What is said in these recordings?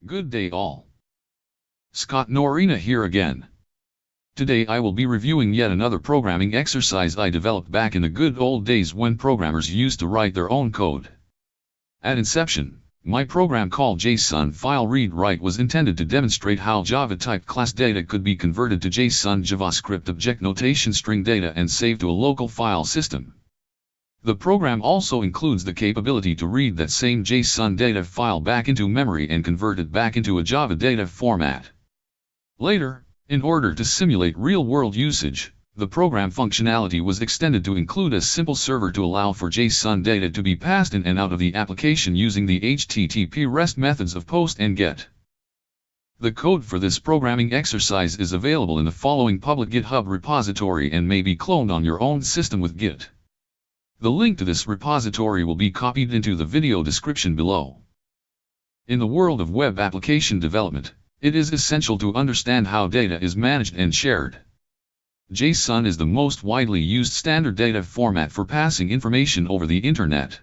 Good day all. Snorrena here again. Today I will be reviewing yet another programming exercise I developed back in the good old days when programmers used to write their own code. At inception, my program called JSON-FileReadWrite was intended to demonstrate how Java-type class data could be converted to JSON JavaScript object notation string data and saved to a local file system. The program also includes the capability to read that same JSON data file back into memory and convert it back into a Java data format. Later, in order to simulate real-world usage, the program functionality was extended to include a simple server to allow for JSON data to be passed in and out of the application using the HTTP REST methods of POST and GET. The code for this programming exercise is available in the following public GitHub repository and may be cloned on your own system with Git. The link to this repository will be copied into the video description below. In the world of web application development, it is essential to understand how data is managed and shared. JSON is the most widely used standard data format for passing information over the Internet.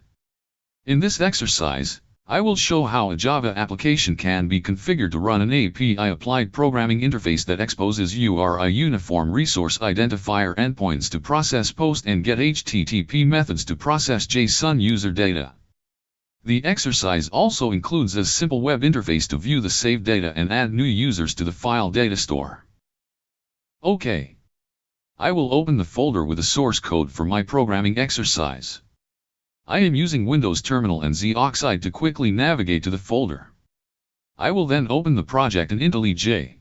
In this exercise, I will show how a Java application can be configured to run an API-applied programming interface that exposes URI uniform resource identifier endpoints to process POST and GET HTTP methods to process JSON user data. The exercise also includes a simple web interface to view the saved data and add new users to the file data store. Okay. I will open the folder with the source code for my programming exercise. I am using Windows Terminal and Xoxide to quickly navigate to the folder. I will then open the project in IntelliJ.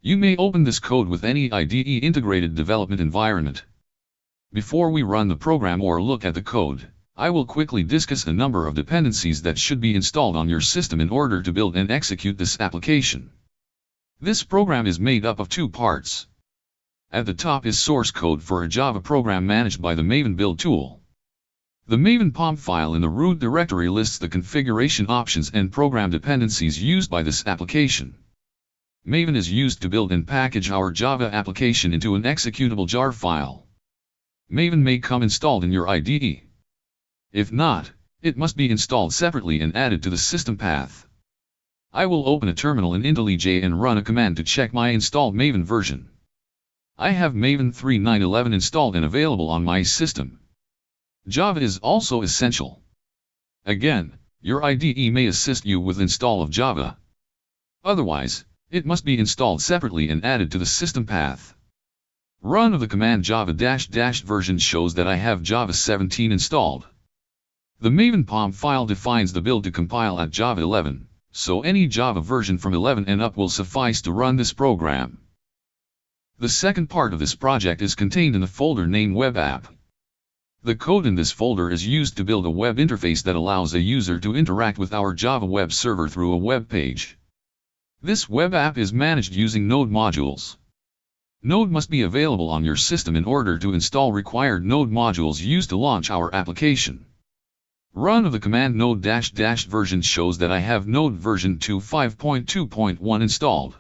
You may open this code with any IDE integrated development environment. Before we run the program or look at the code, I will quickly discuss a number of dependencies that should be installed on your system in order to build and execute this application. This program is made up of two parts. At the top is source code for a Java program managed by the Maven build tool. The Maven POM file in the root directory lists the configuration options and program dependencies used by this application. Maven is used to build and package our Java application into an executable jar file. Maven may come installed in your IDE. If not, it must be installed separately and added to the system path. I will open a terminal in IntelliJ and run a command to check my installed Maven version. I have Maven 3.9.11 installed and available on my system. Java is also essential. Again, your IDE may assist you with install of Java. Otherwise, it must be installed separately and added to the system path. Run of the command java -- version shows that I have Java 17 installed. The Maven POM file defines the build to compile at Java 11, so any Java version from 11 and up will suffice to run this program. The second part of this project is contained in the folder named Web App. The code in this folder is used to build a web interface that allows a user to interact with our Java web server through a web page. This web app is managed using Node modules. Node must be available on your system in order to install required Node modules used to launch our application. Run of the command node -- version shows that I have Node version 2.5.2.1 installed.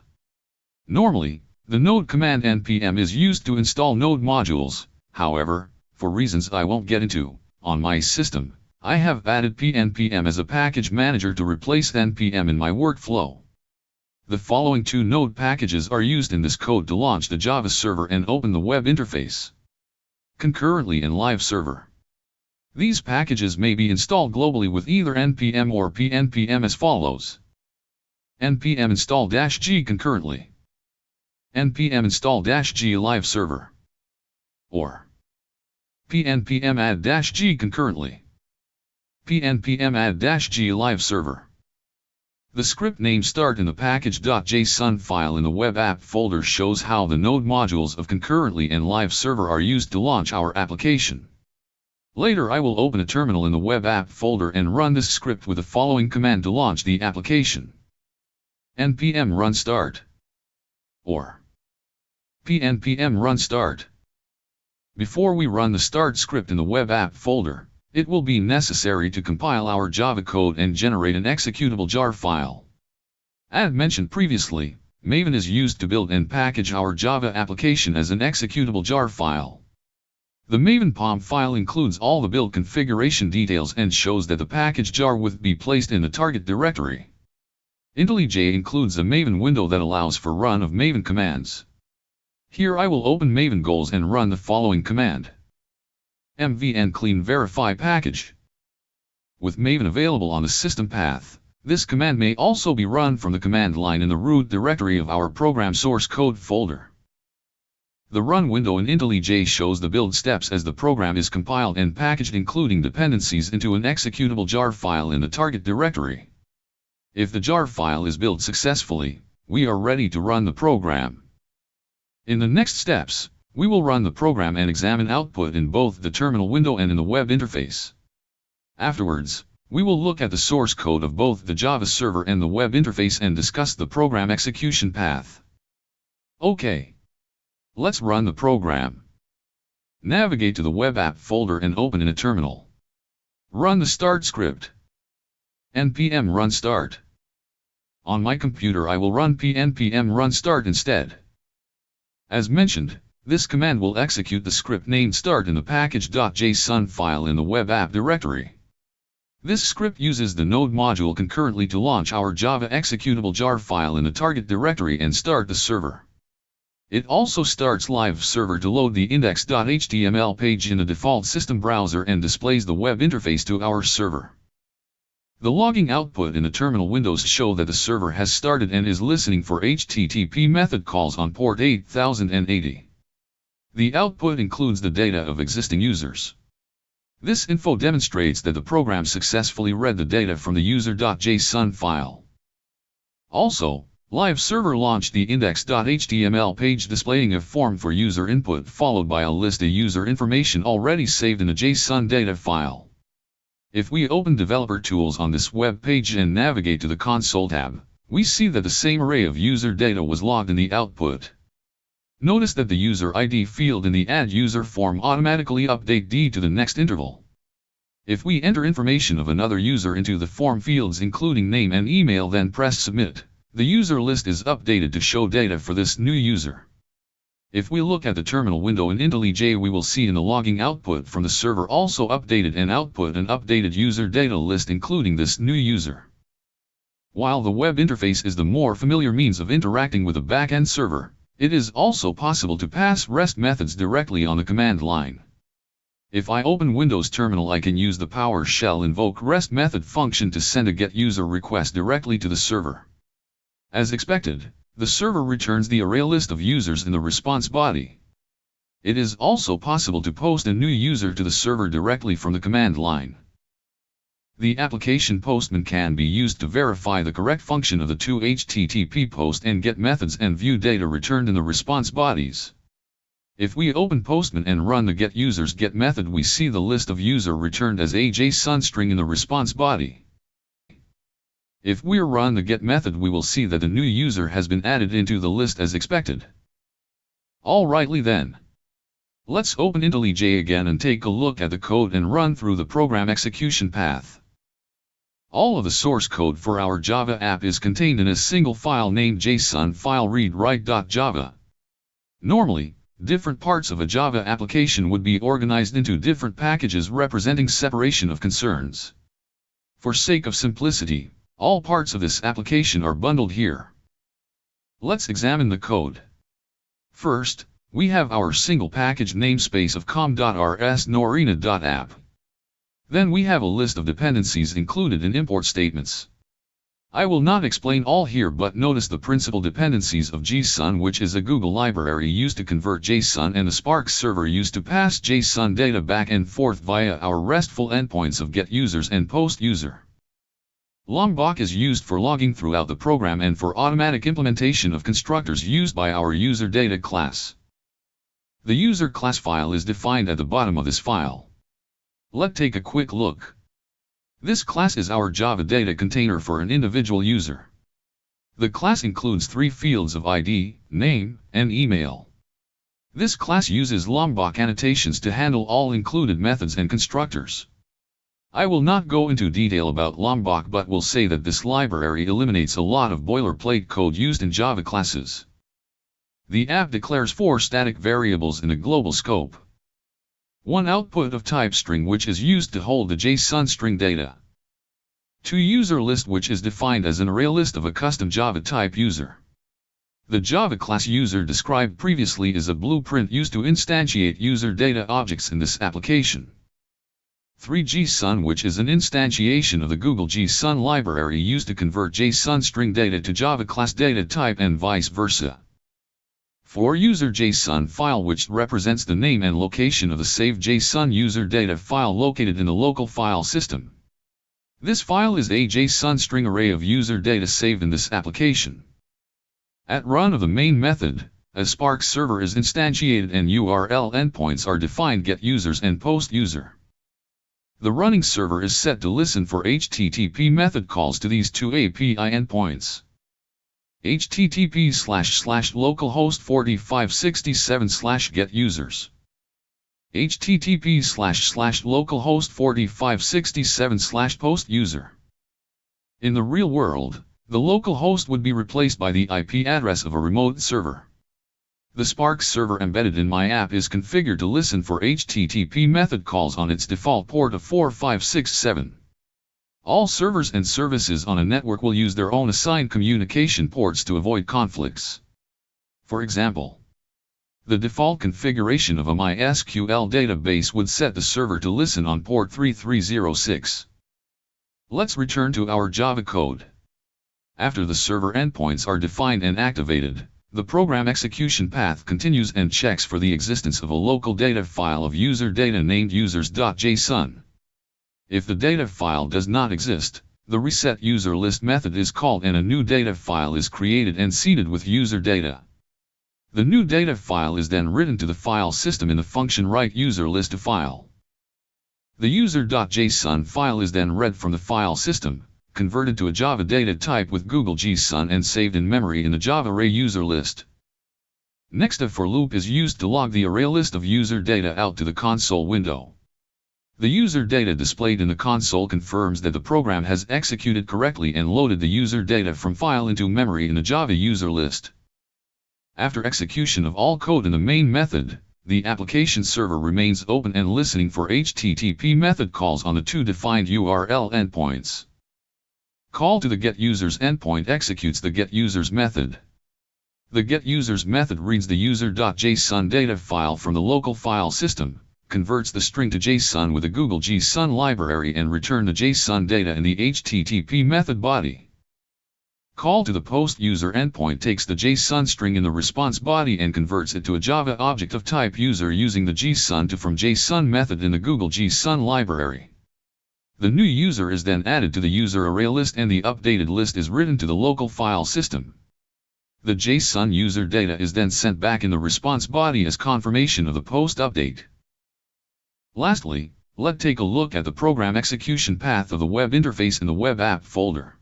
Normally, the node command npm is used to install Node modules. However, for reasons I won't get into, on my system, I have added pnpm as a package manager to replace npm in my workflow. The following two Node packages are used in this code to launch the Java server and open the web interface. Concurrently and live server. These packages may be installed globally with either npm or pnpm as follows. npm install -g concurrently. npm install -g live server. Or pnpm add -g concurrently. pnpm add -g live server. The script name start in the package.json file in the web app folder shows how the node modules of concurrently and live server are used to launch our application. Later I will open a terminal in the web app folder and run this script with the following command to launch the application. npm run start. Or pnpm run start. Before we run the start script in the web app folder, it will be necessary to compile our Java code and generate an executable jar file. As mentioned previously, Maven is used to build and package our Java application as an executable jar file. The Maven POM file includes all the build configuration details and shows that the package jar will be placed in the target directory. IntelliJ includes a Maven window that allows for run of Maven commands. Here I will open Maven goals and run the following command. mvn clean verify package. With Maven available on the system path, this command may also be run from the command line in the root directory of our program source code folder. The run window in IntelliJ shows the build steps as the program is compiled and packaged, including dependencies into an executable jar file in the target directory. If the jar file is built successfully, we are ready to run the program. In the next steps, we will run the program and examine output in both the terminal window and in the web interface. Afterwards, we will look at the source code of both the Java server and the web interface and discuss the program execution path. Okay. Let's run the program. Navigate to the web app folder and open in a terminal. Run the start script. npm run start. On my computer I will run npm run start instead. As mentioned, this command will execute the script named start in the package.json file in the web app directory. This script uses the node module concurrently to launch our Java executable jar file in the target directory and start the server. It also starts live server to load the index.html page in the default system browser and displays the web interface to our server. The logging output in the terminal windows show that the server has started and is listening for HTTP method calls on port 8080. The output includes the data of existing users. This info demonstrates that the program successfully read the data from the user.json file. Also, live server launched the index.html page displaying a form for user input followed by a list of user information already saved in the JSON data file. If we open Developer Tools on this web page and navigate to the Console tab, we see that the same array of user data was logged in the output. Notice that the user ID field in the Add User form automatically updates D to the next interval. If we enter information of another user into the form fields including name and email then press Submit, the user list is updated to show data for this new user. If we look at the terminal window in IntelliJ we will see in the logging output from the server also updated and output an updated user data list including this new user. While the web interface is the more familiar means of interacting with a backend server, it is also possible to pass REST methods directly on the command line. If I open Windows Terminal I can use the PowerShell invoke REST method function to send a GET user request directly to the server. As expected, the server returns the array list of users in the response body. It is also possible to post a new user to the server directly from the command line. The application postman can be used to verify the correct function of the two HTTP post and GET methods and view data returned in the response bodies. If we open Postman and run the getUsersGet method we see the list of user returned as a JSON string in the response body. If we run the get method we will see that the new user has been added into the list as expected. Alrightly then. Let's open IntelliJ again and take a look at the code and run through the program execution path. All of the source code for our Java app is contained in a single file named jasonFileReadWrite.git. Normally, different parts of a Java application would be organized into different packages representing separation of concerns. For sake of simplicity, all parts of this application are bundled here. Let's examine the code. First, we have our single package namespace of com.rs snorrena.app. Then we have a list of dependencies included in import statements. I will not explain all here but notice the principal dependencies of Json, which is a Google library used to convert JSON, and the Spark server used to pass JSON data back and forth via our RESTful endpoints of getUsers and postUser. Lombok is used for logging throughout the program and for automatic implementation of constructors used by our userData class. The user class file is defined at the bottom of this file. Let's take a quick look. This class is our Java data container for an individual user. The class includes 3 fields of ID, name, and email. This class uses Lombok annotations to handle all included methods and constructors. I will not go into detail about Lombok but will say that this library eliminates a lot of boilerplate code used in Java classes. The app declares 4 static variables in a global scope. One output of type string which is used to hold the JSON string data. ToUserList, which is defined as an array list of a custom Java type user. The Java class user described previously is a blueprint used to instantiate user data objects in this application. 3Json, which is an instantiation of the Google Json library used to convert JSON string data to Java class data type and vice versa. 4 user JSON file, which represents the name and location of the saved JSON user data file located in the local file system. This file is a JSON string array of user data saved in this application. At run of the main method, a Spark server is instantiated and URL endpoints are defined: get users and post user. The running server is set to listen for HTTP method calls to these two API endpoints. http://localhost4567/get users. http://localhost4567/post user. In the real world, the local host would be replaced by the IP address of a remote server. The Spark server embedded in my app is configured to listen for HTTP method calls on its default port of 4567. All servers and services on a network will use their own assigned communication ports to avoid conflicts. For example, the default configuration of a MySQL database would set the server to listen on port 3306. Let's return to our Java code. After the server endpoints are defined and activated, the program execution path continues and checks for the existence of a local data file of user data named users.json. If the data file does not exist, the resetUserList method is called and a new data file is created and seeded with user data. The new data file is then written to the file system in the function writeUserList_to_file. The user.json file is then read from the file system, converted to a Java data type with Google Json and saved in memory in the Java array user list. Next, a for loop is used to log the array list of user data out to the console window. The user data displayed in the console confirms that the program has executed correctly and loaded the user data from file into memory in the Java user list. After execution of all code in the main method, the application server remains open and listening for HTTP method calls on the two defined URL endpoints. Call to the getUsers endpoint executes the getUsers method. The getUsers method reads the user.json data file from the local file system, converts the string to JSON with the Google Json library and return the JSON data in the HTTP method body. Call to the post user endpoint takes the JSON string in the response body and converts it to a Java object of type user using the JSON to from JSON method in the Google Json library. The new user is then added to the user array list and the updated list is written to the local file system. The JSON user data is then sent back in the response body as confirmation of the post update. Lastly, let's take a look at the program execution path of the web interface in the web app folder.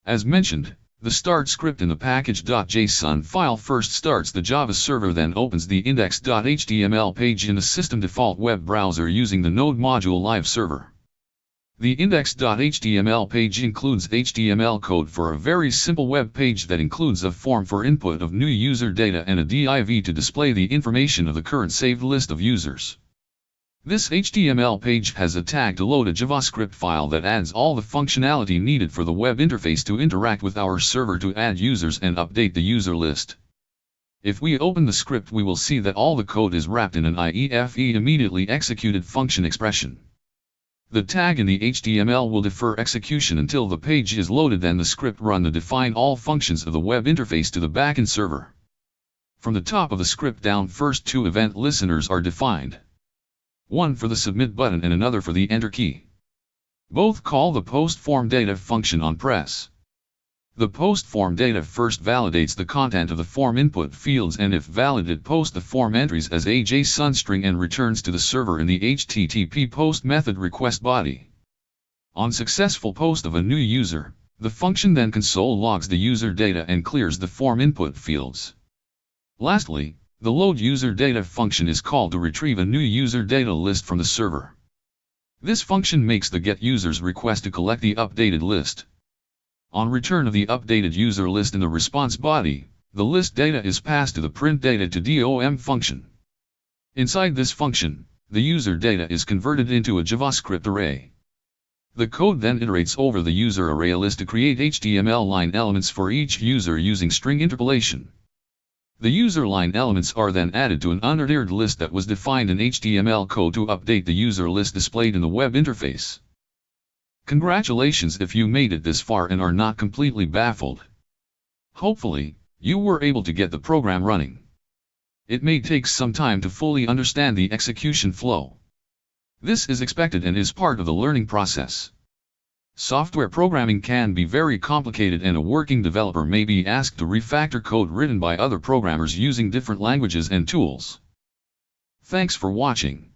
As mentioned, the start script in the package.json file first starts the Java server, then opens the index.html page in the system default web browser using the Node module live server. The index.html page includes HTML code for a very simple web page that includes a form for input of new user data and a div to display the information of the current saved list of users. This HTML page has a tag to load a JavaScript file that adds all the functionality needed for the web interface to interact with our server to add users and update the user list. If we open the script, we will see that all the code is wrapped in an IEFE immediately executed function expression. The tag in the HTML will defer execution until the page is loaded, then the script run to define all functions of the web interface to the backend server. From the top of the script down, first two event listeners are defined. One for the submit button and another for the enter key. Both call the post form data function on press. The post form data first validates the content of the form input fields and if valid it posts the form entries as a JSON string and returns to the server in the HTTP post method request body. On successful post of a new user, the function then console logs the user data and clears the form input fields. Lastly, the load user data function is called to retrieve a new user data list from the server. This function makes the get users request to collect the updated list. On return of the updated user list in the response body, the list data is passed to the print data to DOM function. Inside this function, the user data is converted into a JavaScript array. The code then iterates over the user array list to create HTML line elements for each user using string interpolation. The user line elements are then added to an unordered list that was defined in HTML code to update the user list displayed in the web interface. Congratulations if you made it this far and are not completely baffled. Hopefully, you were able to get the program running. It may take some time to fully understand the execution flow. This is expected and is part of the learning process. Software programming can be very complicated and a working developer may be asked to refactor code written by other programmers using different languages and tools. Thanks for watching.